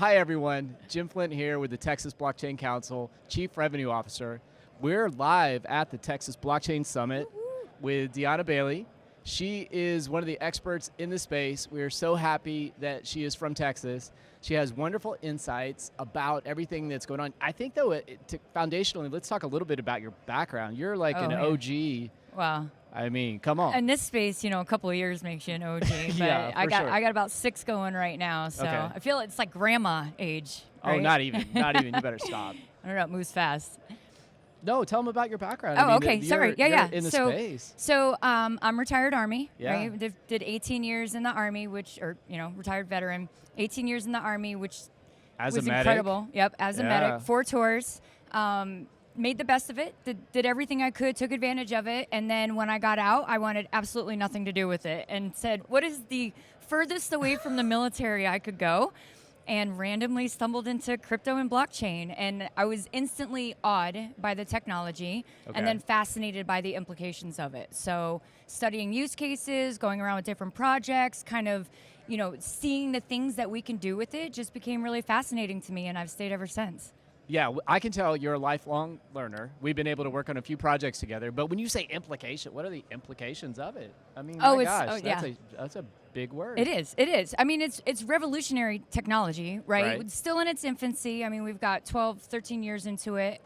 Hi, everyone. Jim Flint here with the Texas Blockchain Council, Chief Revenue Officer. We're live at the Texas Blockchain Summit with Dionna Bailey. She is one of the experts in the space. We are so happy that she is from Texas. She has wonderful insights about everything that's going on. I think, though, foundationally, let's talk a little bit about your background. You're like an OG. Wow. I mean, come on. In this space, a couple of years makes you an OG. But Yeah, I got sure. about 6 going right now, so Okay. I feel it's like grandma age. Right? Oh, not even. Not even. You better stop. I don't know, it moves fast. No, tell them about your background. Oh, okay, sorry. Yeah. In the so, space. So I'm retired Army, Yeah. right? Did 18 years in the Army, retired veteran, 18 years in the Army, which As was a medic. incredible. Yep, as a Yeah. medic, 4 tours. Made the best of it, did everything I could, took advantage of it, and then when I got out, I wanted absolutely nothing to do with it and said, what is the furthest away from the military I could go? And randomly stumbled into crypto and blockchain, and I was instantly awed by the technology and then fascinated by the implications of it. So studying use cases, going around with different projects, kind of, seeing the things that we can do with it just became really fascinating to me, and I've stayed ever since. Yeah, I can tell you're a lifelong learner. We've been able to work on a few projects together, but when you say implication, what are the implications of it? I mean, that's a big word. It is. I mean, it's revolutionary technology, right? It's still in its infancy. I mean, we've got 12, 13 years into it.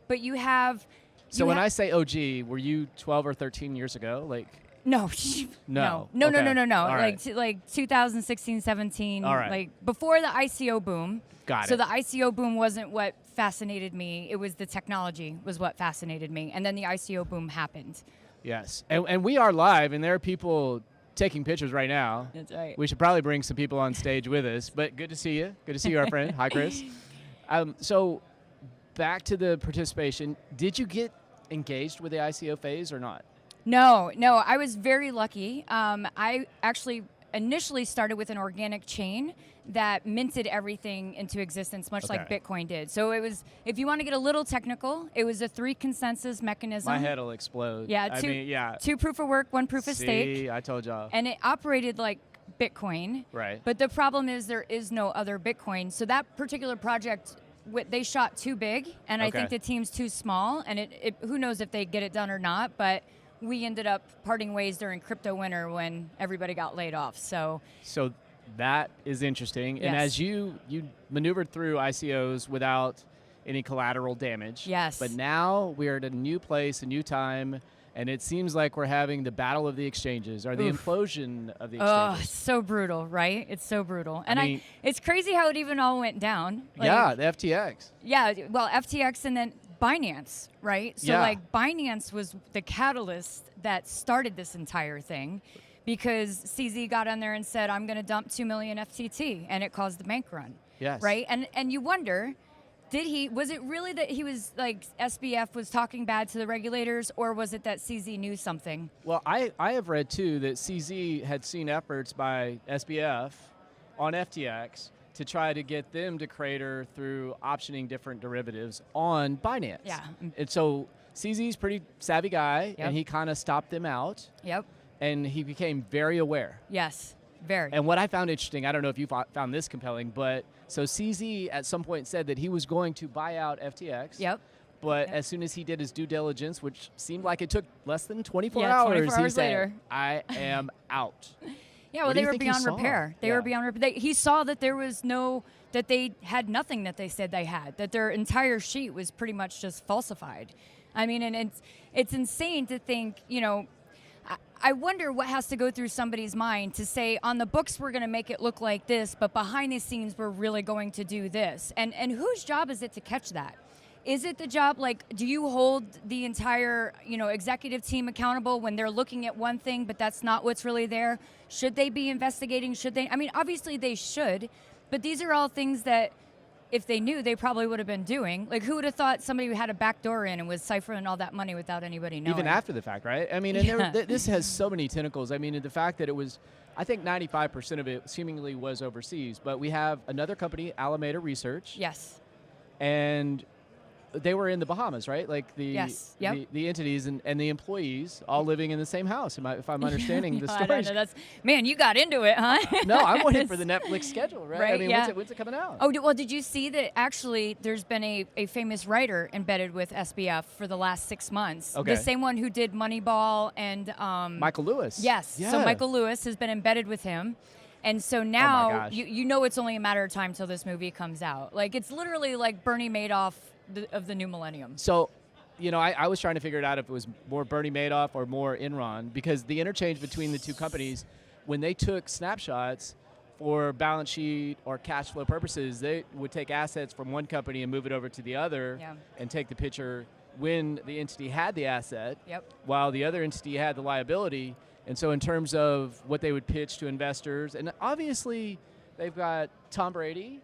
But you have... So when I say OG, were you 12 or 13 years ago? No. No. No. All right. Like 2016, 17, All right. like before the ICO boom. Got it. So the ICO boom wasn't what fascinated me. It was the technology was what fascinated me. And then the ICO boom happened. Yes. And we are live, and there are people taking pictures right now. That's right. We should probably bring some people on stage with us, but good to see you. Good to see you, our friend. Hi, Chris. So back to the participation. Did you get engaged with the ICO phase or not? No, I was very lucky. I actually initially started with an organic chain that minted everything into existence, much like Bitcoin did. So it was, if you want to get a little technical, it was a 3 consensus mechanism. My head will explode. Yeah, 2 proof of work, 1 proof of stake. See, I told y'all. And it operated like Bitcoin. Right. But the problem is there is no other Bitcoin. So that particular project, they shot too big, and I think the team's too small, and it who knows if they get it done or not, but we ended up parting ways during crypto winter when everybody got laid off. So that is interesting. Yes. And as you maneuvered through ICOs without any collateral damage. Yes. But now we're at a new place, a new time, and it seems like we're having the battle of the exchanges, or the implosion of the exchanges. Oh, it's so brutal, right? It's so brutal. And it's crazy how it even all went down. Yeah, the FTX. Yeah, well, FTX and then Binance, right? So Binance was the catalyst that started this entire thing, because CZ got on there and said, I'm going to dump 2 million FTT, and it caused the bank run. Yes. Right? And you wonder, was it really that he was like, SBF was talking bad to the regulators, or was it that CZ knew something? Well, I have read too that CZ had seen efforts by SBF on FTX to try to get them to crater through optioning different derivatives on Binance. Yeah. And so CZ's pretty savvy guy, and he kind of stopped them out. Yep. And he became very aware. Yes, very. And what I found interesting, I don't know if you found this compelling, but so CZ at some point said that he was going to buy out FTX. Yep. But as soon as he did his due diligence, which seemed like it took less than 24 Yeah, hours, 24 he hours said, later. I am out. Yeah, well, What do they you were think he beyond saw? repair. They were beyond repair. He saw that there was that they had nothing that they said they had, that their entire sheet was pretty much just falsified. I mean, and it's insane to think, I wonder what has to go through somebody's mind to say, on the books we're going to make it look like this, but behind the scenes we're really going to do this. And whose job is it to catch that? Is it the job, do you hold the entire, executive team accountable when they're looking at one thing, but that's not what's really there? Should they be investigating? I mean, obviously they should, but these are all things that if they knew, they probably would have been doing. Like, who would have thought somebody who had a back door in and was ciphering all that money without anybody knowing? Even after the fact, right? I mean, and this has so many tentacles. I mean, the fact that it was, I think 95% of it seemingly was overseas, but we have another company, Alameda Research. Yes. And they were in the Bahamas, right? Like Yes. Yep. the entities and the employees all living in the same house. If I'm understanding the No, I story? don't know. Man, you got into it, huh? No, I'm waiting for the Netflix schedule, right? Right, I mean, yeah. when's it coming out? Oh, well, did you see that actually there's been a famous writer embedded with SBF for the last 6 months? Okay. The same one who did Moneyball and Michael Lewis. Yes. Yeah. So Michael Lewis has been embedded with him. And so now gosh. you know it's only a matter of time till this movie comes out. Like, it's literally like Bernie Madoff of the new millennium. So, I was trying to figure it out if it was more Bernie Madoff or more Enron, because the interchange between the two companies, when they took snapshots for balance sheet or cash flow purposes, they would take assets from one company and move it over to the other and take the picture when the entity had the asset, while the other entity had the liability. And so in terms of what they would pitch to investors, and obviously they've got Tom Brady,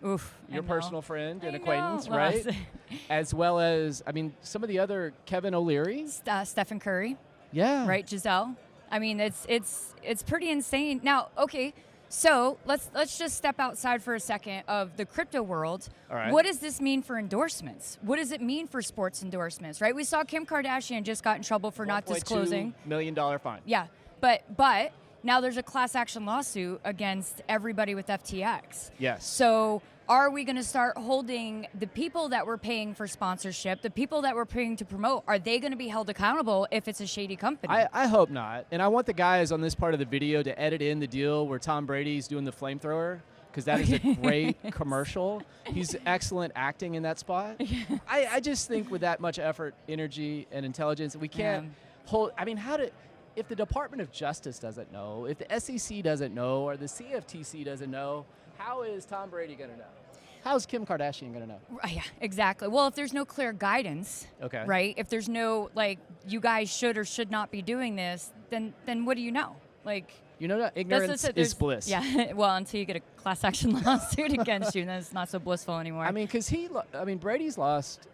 your personal friend and acquaintance, right? As well as, some of the other, Kevin O'Leary. Stephen Curry. Yeah. Right, Giselle. I mean, it's pretty insane. Now, okay, so let's just step outside for a second of the crypto world. All right. What does this mean for endorsements? What does it mean for sports endorsements, right? We saw Kim Kardashian just got in trouble for not disclosing. $1.2 million fine. Yeah, but now there's a class action lawsuit against everybody with FTX. Yes. So are we going to start holding the people that we're paying for sponsorship, the people that we're paying to promote, are they going to be held accountable if it's a shady company? I hope not. And I want the guys on this part of the video to edit in the deal where Tom Brady's doing the flamethrower, because that is a great commercial. He's excellent acting in that spot. I just think with that much effort, energy, and intelligence, we can't hold. If the Department of Justice doesn't know, if the SEC doesn't know, or the CFTC doesn't know, how is Tom Brady going to know? How's Kim Kardashian going to know? Yeah, exactly. Well, if there's no clear guidance, right? If there's no, you guys should or should not be doing this, then what do you know? Ignorance is bliss. Yeah, well, until you get a class action lawsuit against you, then it's not so blissful anymore. Because Brady's lost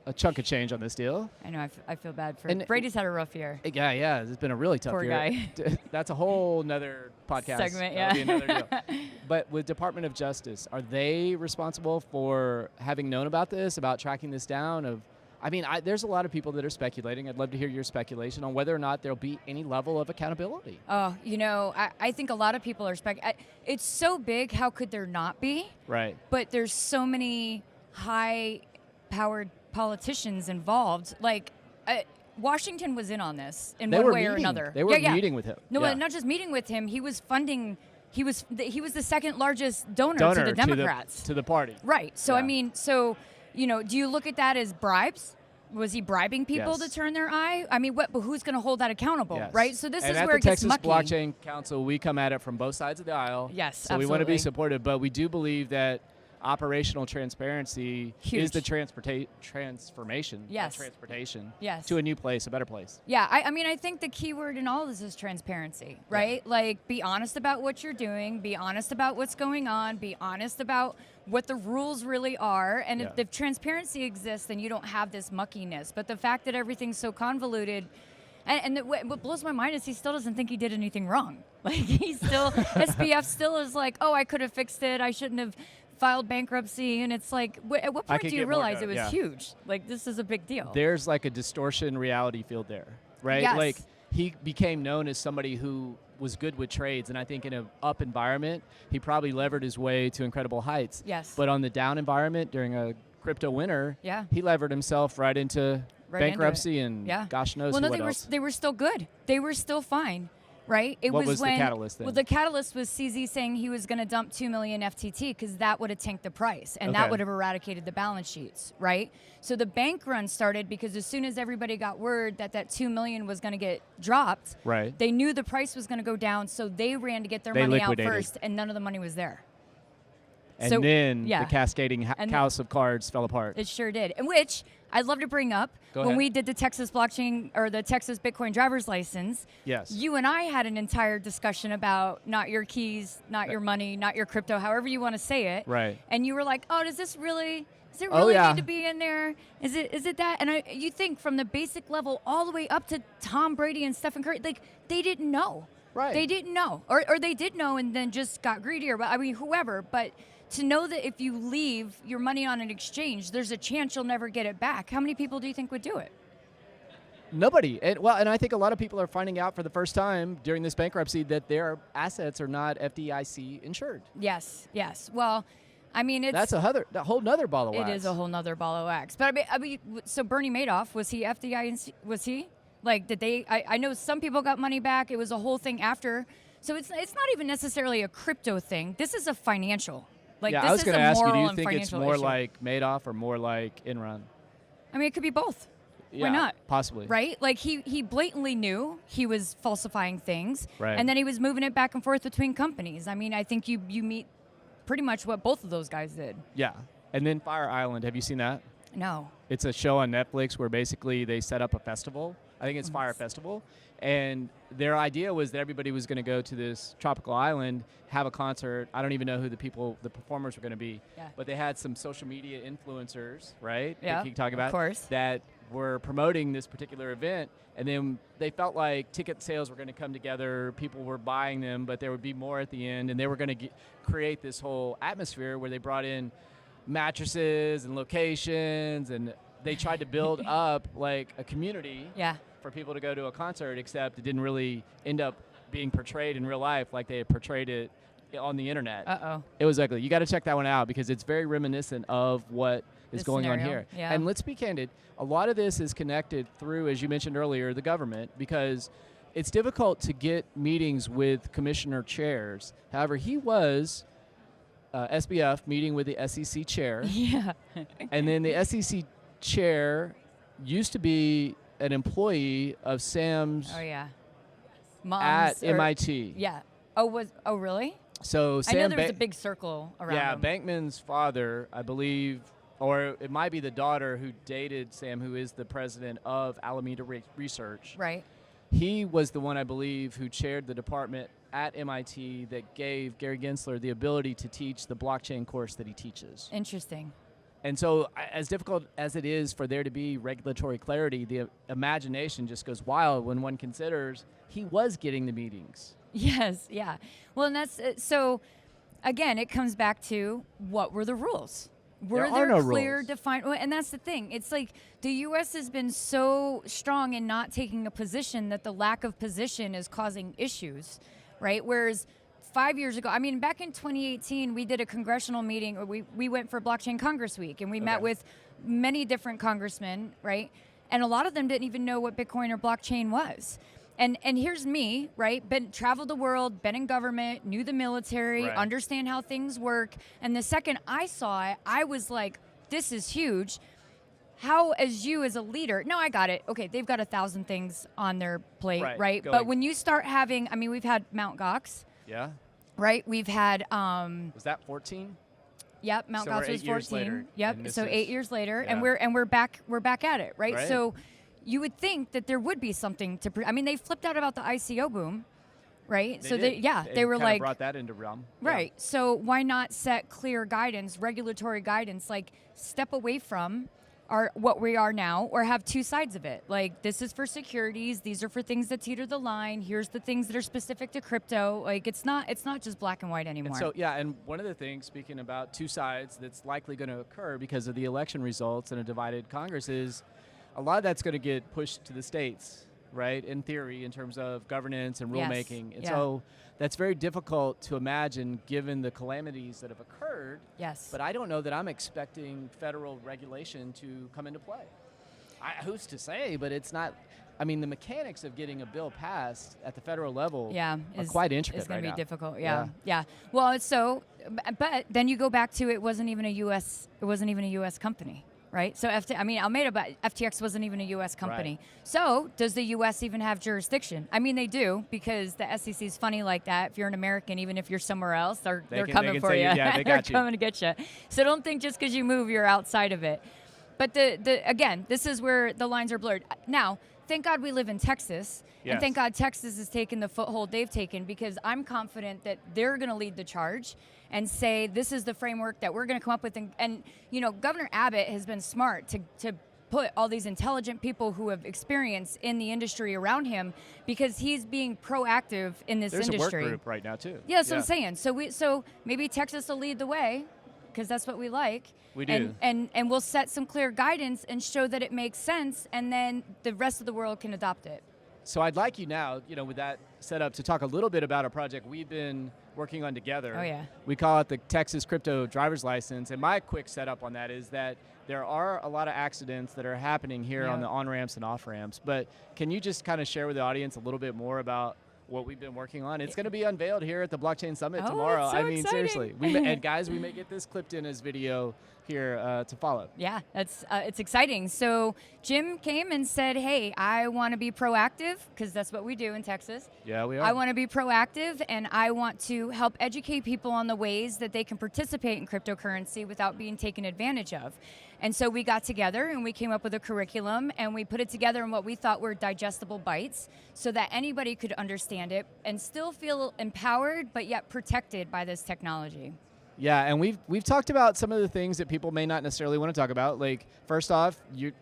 a chunk of change on this deal. I know. I feel bad for Brady's had a rough year. Yeah. It's been a really tough Poor year. Guy. That's a whole nother podcast. Segment, That'll be another deal. But with Department of Justice, are they responsible for having known about this, about tracking this down? There's a lot of people that are speculating. I'd love to hear your speculation on whether or not there'll be any level of accountability. Oh, I think a lot of people are it's so big, how could there not be? Right. But there's so many high-powered politicians involved. Washington was in on this in one way or another. They were meeting with him. No, not just meeting with him. He was funding. He was the second largest donor to the Democrats. To the party. Right. So do you look at that as bribes? Was he bribing people to turn their eye? But who's going to hold that accountable, right? So this is where it gets mucky. And at the Texas Blockchain Council, we come at it from both sides of the aisle. Yes, so absolutely. we want to be supportive, but we do believe that operational transparency is the transformation of transportation to a new place, a better place. Yeah, I think the key word in all of this is transparency, right? Be honest about what you're doing, be honest about what's going on, be honest about what the rules really are, and if transparency exists, then you don't have this muckiness. But the fact that everything's so convoluted, and what blows my mind is he still doesn't think he did anything wrong. SBF still is I could have fixed it, I shouldn't have filed bankruptcy, and it's at what point do you realize it was huge? This is a big deal. There's a distortion reality field there, right? Yes. He became known as somebody who was good with trades, and I think in an up environment, he probably levered his way to incredible heights. Yes. But on the down environment during a crypto winter, he levered himself right into bankruptcy and gosh knows what else. They were still good. They were still fine. Right? What was the catalyst then? Well, the catalyst was CZ saying he was going to dump 2 million FTT because that would have tanked the price, and that would have eradicated the balance sheets, right? So the bank run started because as soon as everybody got word that 2 million was going to get dropped, they knew the price was going to go down, so they ran to get their money out first, and none of the money was there. And then the cascading house of cards fell apart. It sure did. And which I'd love to bring up. When we did the Texas blockchain or the Texas Bitcoin driver's license, you and I had an entire discussion about not your keys, not your money, not your crypto, however you want to say it. Right. And you were like, oh, does it really need to be in there? Is it that? And you think from the basic level all the way up to Tom Brady and Stephen Curry, they didn't know. Right. They didn't know. Or they did know and then just got greedier. But whoever. But to know that if you leave your money on an exchange, there's a chance you'll never get it back. How many people do you think would do it? Nobody. And I think a lot of people are finding out for the first time during this bankruptcy that their assets are not FDIC insured. Yes. Well, I mean, that's a whole nother ball of wax. It is a whole nother ball of wax. But I mean, so Bernie Madoff, was he FDIC? Was he? Like, did they? I know some people got money back. It was a whole thing after. So it's not even necessarily a crypto thing. This is a financial. Like, yeah, this I was going to ask you, do you think it's financial more issue. like Madoff or more like Enron? I mean, it could be both. Yeah, why not? Possibly. Right? Like, he blatantly knew he was falsifying things. Right. And then he was moving it back and forth between companies. I mean, I think you meet pretty much what both of those guys did. Yeah. And then Fire Island, have you seen that? No. It's a show on Netflix where basically they set up a festival. I think it's Fire Festival. And their idea was that everybody was going to go to this tropical island, have a concert. I don't even know who the performers were going to be. Yeah. But they had some social media influencers, right? Yeah, that you talk about, of course. that were promoting this particular event. And then they felt like ticket sales were going to come together. People were buying them, but there would be more at the end. And they were going to create this whole atmosphere where they brought in mattresses and locations, and they tried to build up like a community for people to go to a concert, except it didn't really end up being portrayed in real life like they had portrayed it on the internet. It was ugly. You got to check that one out because it's very reminiscent of what is going on here. Yeah. And let's be candid, a lot of this is connected through, as you mentioned earlier, the government, because it's difficult to get meetings with commissioner chairs. However, he was SBF meeting with the SEC chair. Yeah. And then the SEC chair used to be an employee of Sam's Mom's at MIT. Yeah. Oh, really? So Sam I know there was a big circle around him. Bankman's father, I believe, or it might be the daughter who dated Sam, who is the president of Alameda Research. Right. He was the one, I believe, who chaired the department at MIT that gave Gary Gensler the ability to teach the blockchain course that he teaches. Interesting. And so as difficult as it is for there to be regulatory clarity, the imagination just goes wild when one considers he was getting the meetings. Yes, yeah. Well, and that's so, again, it comes back to what were the rules? Were there no clear, rules. defined? Well, and that's the thing. It's like the U.S. has been so strong in not taking a position that the lack of position is causing issues, right? Whereas 5 years ago, I mean, back in 2018, we did a congressional meeting, or we went for Blockchain Congress Week, and we met with many different congressmen, right? And a lot of them didn't even know what Bitcoin or blockchain was. And here's me, right? Traveled the world, been in government, knew the military, understand how things work. And the second I saw it, I was like, this is huge. How, as you as a leader, no, I got it. Okay, they've got 1,000 things on their plate, right? But when you start having, I mean, we've had Mt. Gox. Yeah. Right? We've had... was that 14? Yep, Mt. Gox was 14. Yep, so 8 years later, yeah. and we're back at it, right? So you would think that there would be something to... I mean, they flipped out about the ICO boom, right? They were like... brought that into realm. Right. Yeah. So why not set clear guidance, regulatory guidance, like step away from what we are now, or have two sides of it. Like, this is for securities, these are for things that teeter the line, here's the things that are specific to crypto. Like, it's not just black and white anymore. And so, and one of the things, speaking about two sides, that's likely going to occur because of the election results and a divided Congress is a lot of that's going to get pushed to the states, right, in theory, in terms of governance and rulemaking. And so that's very difficult to imagine given the calamities that have occurred. Yes. But I don't know that I'm expecting federal regulation to come into play. Who's to say, but it's not. I mean, the mechanics of getting a bill passed at the federal level are quite intricate. It's going to be difficult. Yeah. Well, but then you go back to it wasn't even a U.S. company. Right, so Alameda, but FTX wasn't even a U.S. company. Right. So does the U.S. even have jurisdiction? I mean, they do, because the SEC is funny like that. If you're an American, even if you're somewhere else, they're coming for you. Yeah, they got you. They're coming to get you. So don't think just because you move, you're outside of it. But again, this is where the lines are blurred. Now, thank God we live in Texas, and thank God Texas has taken the foothold they've taken, because I'm confident that they're going to lead the charge and say, this is the framework that we're going to come up with. And you know, Governor Abbott has been smart to put all these intelligent people who have experience in the industry around him, because he's being proactive in this industry. There's a work group right now, too. Yeah, that's what I'm saying. So maybe Texas will lead the way, because that's what we like. We do. And we'll set some clear guidance and show that it makes sense, and then the rest of the world can adopt it. So I'd like you now, with that set up, to talk a little bit about a project we've been working on together. Oh, yeah. We call it the Texas Crypto Driver's License. And my quick setup on that is that there are a lot of accidents that are happening here on the on-ramps and off-ramps. But can you just kind of share with the audience a little bit more about what we've been working on? It's going to be unveiled here at the Blockchain Summit tomorrow. It's so exciting. Seriously. And guys, we may get this clipped in as video here to follow. Yeah, it's exciting. So Jim came and said, hey, I want to be proactive, because that's what we do in Texas. Yeah, we are. I want to be proactive, and I want to help educate people on the ways that they can participate in cryptocurrency without being taken advantage of. And so we got together and we came up with a curriculum, and we put it together in what we thought were digestible bites so that anybody could understand it and still feel empowered but yet protected by this technology. Yeah, and we've talked about some of the things that people may not necessarily want to talk about. Like, first off, you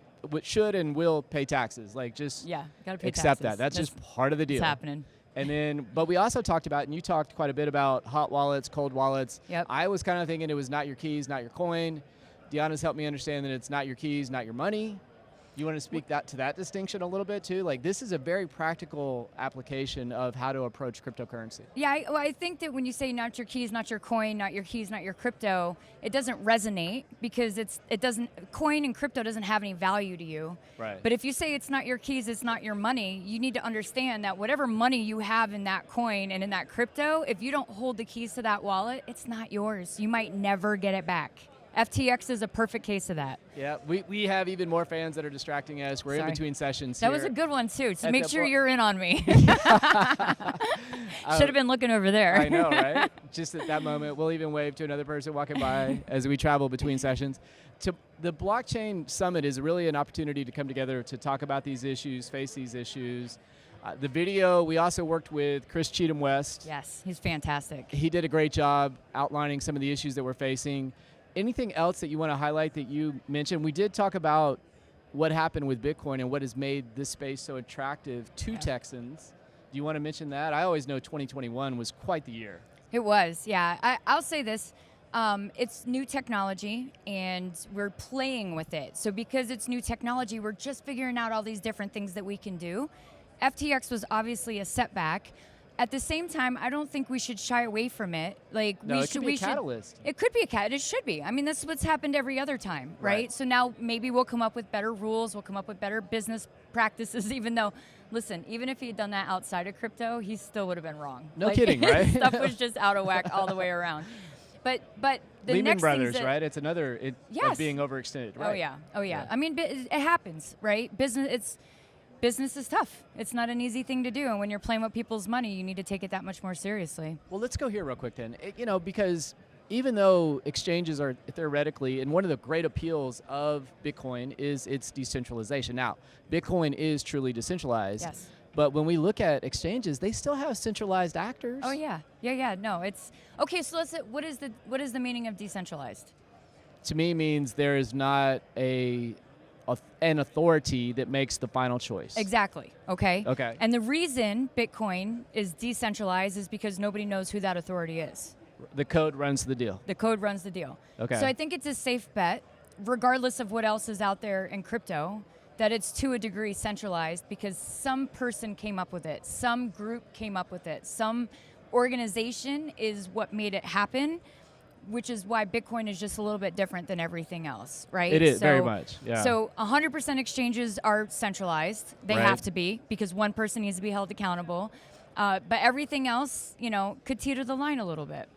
should and will pay taxes. Like, just gotta pay accept taxes. that. That's just part of the deal. It's happening. And then, but we also talked about, and you talked quite a bit about hot wallets, cold wallets. Yep. I was kind of thinking it was not your keys, not your coin. Dionna's helped me understand that it's not your keys, not your money. You want to speak to that distinction a little bit too? Like, this is a very practical application of how to approach cryptocurrency. Yeah, I think that when you say not your keys, not your coin, not your keys, not your crypto, it doesn't resonate, because coin and crypto doesn't have any value to you. Right. But if you say it's not your keys, it's not your money, you need to understand that whatever money you have in that coin and in that crypto, if you don't hold the keys to that wallet, it's not yours. You might never get it back. FTX is a perfect case of that. Yeah, we have even more fans that are distracting us. We're in between sessions That here. was a good one, too. So make sure you're in on me. Should have been looking over there. I know, right? Just at that moment, we'll even wave to another person walking by as we travel between sessions. The Blockchain Summit is really an opportunity to come together to talk about these issues, face these issues. The video, we also worked with Chris Cheatham-West. Yes, he's fantastic. He did a great job outlining some of the issues that we're facing. Anything else that you want to highlight that you mentioned? We did talk about what happened with Bitcoin and what has made this space so attractive to Texans. Do you want to mention that? I always know 2021 was quite the year. It was, yeah. I'll say this. It's new technology, and we're playing with it. So because it's new technology, we're just figuring out all these different things that we can do. FTX was obviously a setback. At the same time, I don't think we should shy away from it. Like, it could be a catalyst. It could be a catalyst. It should be. I mean, that's what's happened every other time, right? So now maybe we'll come up with better rules. We'll come up with better business practices, even though, listen, even if he had done that outside of crypto, he still would have been wrong. No kidding, right? Stuff was just out of whack all the way around. But the Lehman next Brothers, things right? It's another of being overextended, right? Oh yeah. I mean, it happens, right? Business is tough. It's not an easy thing to do, and when you're playing with people's money, you need to take it that much more seriously. Well, let's go here real quick then. Because even though exchanges are theoretically, and one of the great appeals of Bitcoin is its decentralization. Now, Bitcoin is truly decentralized. Yes. But when we look at exchanges, they still have centralized actors. Oh yeah. No, it's okay. So what is the meaning of decentralized? To me, means there is not an authority that makes the final choice. Exactly. Okay. Okay. And the reason Bitcoin is decentralized is because nobody knows who that authority is. The code runs the deal. The code runs the deal. Okay. So I think it's a safe bet, regardless of what else is out there in crypto, that it's to a degree centralized, because some person came up with it, some group came up with it, some organization is what made it happen, which is why Bitcoin is just a little bit different than everything else, right? It is, very much, yeah. So 100% exchanges are centralized. They have to be, because one person needs to be held accountable. But everything else, could teeter the line a little bit.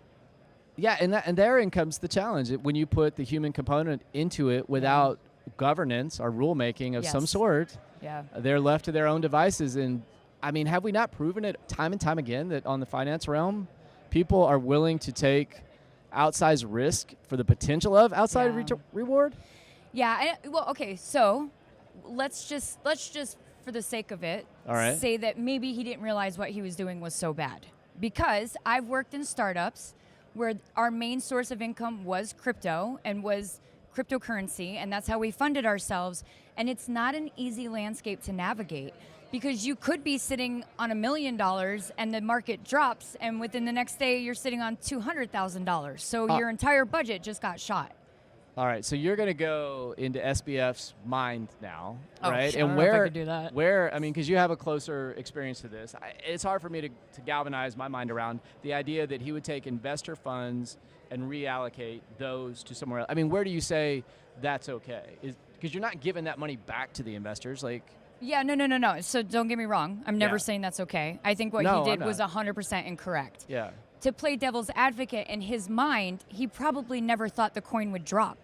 Yeah, and therein comes the challenge. When you put the human component into it without governance or rulemaking of some sort, they're left to their own devices. And, I mean, have we not proven it time and time again that on the finance realm, people are willing to take outsized risk for the potential of outside reward? Yeah. Okay. So let's just for the sake of it, say that maybe he didn't realize what he was doing was so bad. Because I've worked in startups where our main source of income was crypto and was cryptocurrency, and that's how we funded ourselves. And it's not an easy landscape to navigate. because you could be sitting on $1 million and the market drops, and within the next day you're sitting on $200,000. So your entire budget just got shot. All right, so you're going to go into SBF's mind now, right? I don't know if I could do that. Where, I mean, because you have a closer experience to this, it's hard for me to to my mind around the idea that he would take investor funds and reallocate those to somewhere else. I mean, where do you say that's okay? Because you're not giving that money back to the investors, like. Yeah, no. So don't get me wrong. I'm never saying that's okay. I think what he did was 100% incorrect. Yeah. To play devil's advocate, in his mind, he probably never thought the coin would drop.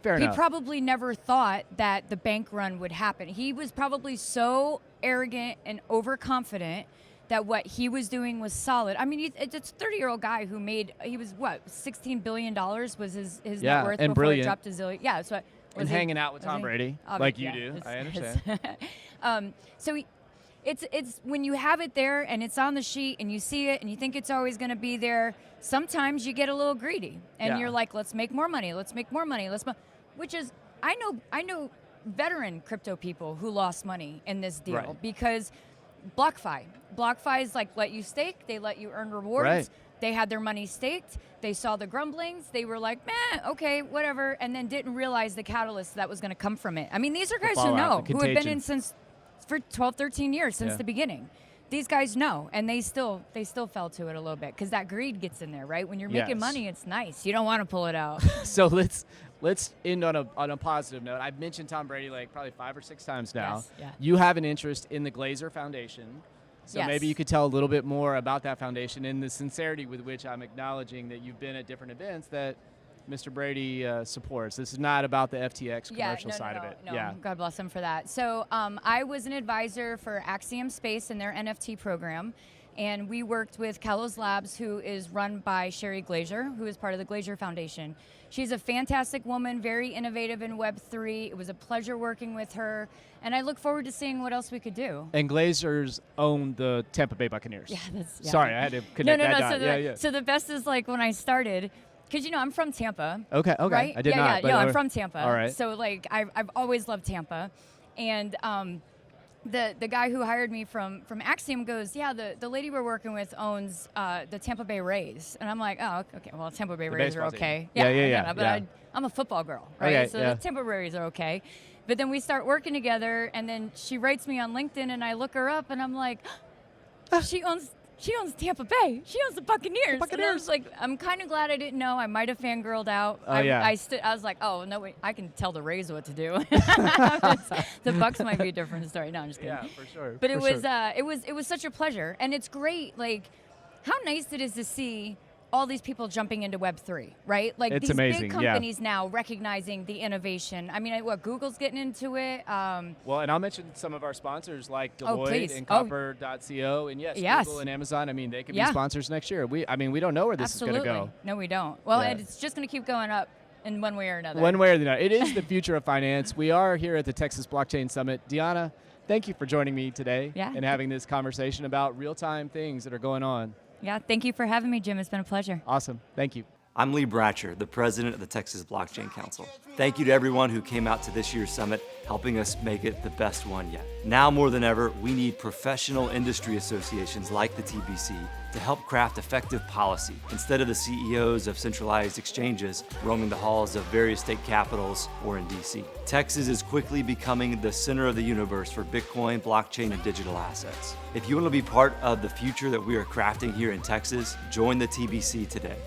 Fair enough. He probably never thought that the bank run would happen. He was probably so arrogant and overconfident that what he was doing was solid. I mean, it's a 30-year-old guy who he was what, $16 billion was his net worth and before brilliant. it dropped to zillion. Yeah, so And hanging out with Tom Brady, like you do. I understand. So it's when you have it there and it's on the sheet and you see it and you think it's always going to be there, sometimes you get a little greedy and you're like, let's make more money. Which is, I know veteran crypto people who lost money in this deal because BlockFi is like, let you stake, they let you earn rewards. Right. They had their money staked. They saw the grumblings. They were like, okay, whatever, and then didn't realize the catalyst that was going to come from it. I mean, these are guys who know, who have been in for 12, 13 years since the beginning. These guys know, and they still fell to it a little bit because that greed gets in there, right? When you're making money, it's nice. You don't want to pull it out. So let's end on a positive note. I've mentioned Tom Brady like probably 5 or 6 times now. Yes, yeah. You have an interest in the Glazer Foundation. So maybe you could tell a little bit more about that foundation and the sincerity with which I'm acknowledging that you've been at different events that Mr. Brady supports. This is not about the FTX commercial side of it. No, God bless him for that. So I was an advisor for Axiom Space in their NFT program, and we worked with Kalos Labs, who is run by Sherry Glazer, who is part of the Glazer Foundation. She's a fantastic woman, very innovative in Web3. It was a pleasure working with her, and I look forward to seeing what else we could do. And Glazers own the Tampa Bay Buccaneers. Yeah, Sorry, I had to connect that dot. So the best is like when I started, because I'm from Tampa. Okay. Right? I did not. I'm from Tampa. All right. So like I've always loved Tampa, and the guy who hired me from Axiom goes, the lady we're working with owns the Tampa Bay Rays, and I'm like, oh, okay, well, Tampa Bay Rays are okay. Yeah. But I'm a football girl, right? Okay, so the Tampa Bay Rays are okay. But then we start working together, and then she writes me on LinkedIn, and I look her up, and I'm like, she owns Tampa Bay. She owns the Buccaneers. And I was like, I'm kind of glad I didn't know. I might have fangirled out. I was like, oh, no, wait, I can tell the Rays what to do. The Bucks might be a different story. No, I'm just kidding. Yeah, for sure. But it was such a pleasure. And it's great, like, how nice it is to see all these people jumping into Web3, right? Like it's these amazing, big companies now recognizing the innovation. I mean, Google's getting into it. Well, and I'll mention some of our sponsors like Deloitte and Copper.co, and yes, Google and Amazon. I mean, they could be sponsors next year. We don't know where this is going to go. No, we don't. Well, and it's just going to keep going up in one way or another. One way or another. It is the future of finance. We are here at the Texas Blockchain Summit. Dionna, thank you for joining me today and having this conversation about real-time things that are going on. Yeah, thank you for having me, Jim. It's been a pleasure. Awesome. Thank you. I'm Lee Bratcher, the president of the Texas Blockchain Council. Thank you to everyone who came out to this year's summit, helping us make it the best one yet. Now more than ever, we need professional industry associations like the TBC to help craft effective policy instead of the CEOs of centralized exchanges roaming the halls of various state capitals or in DC. Texas is quickly becoming the center of the universe for Bitcoin, blockchain, and digital assets. If you want to be part of the future that we are crafting here in Texas, join the TBC today.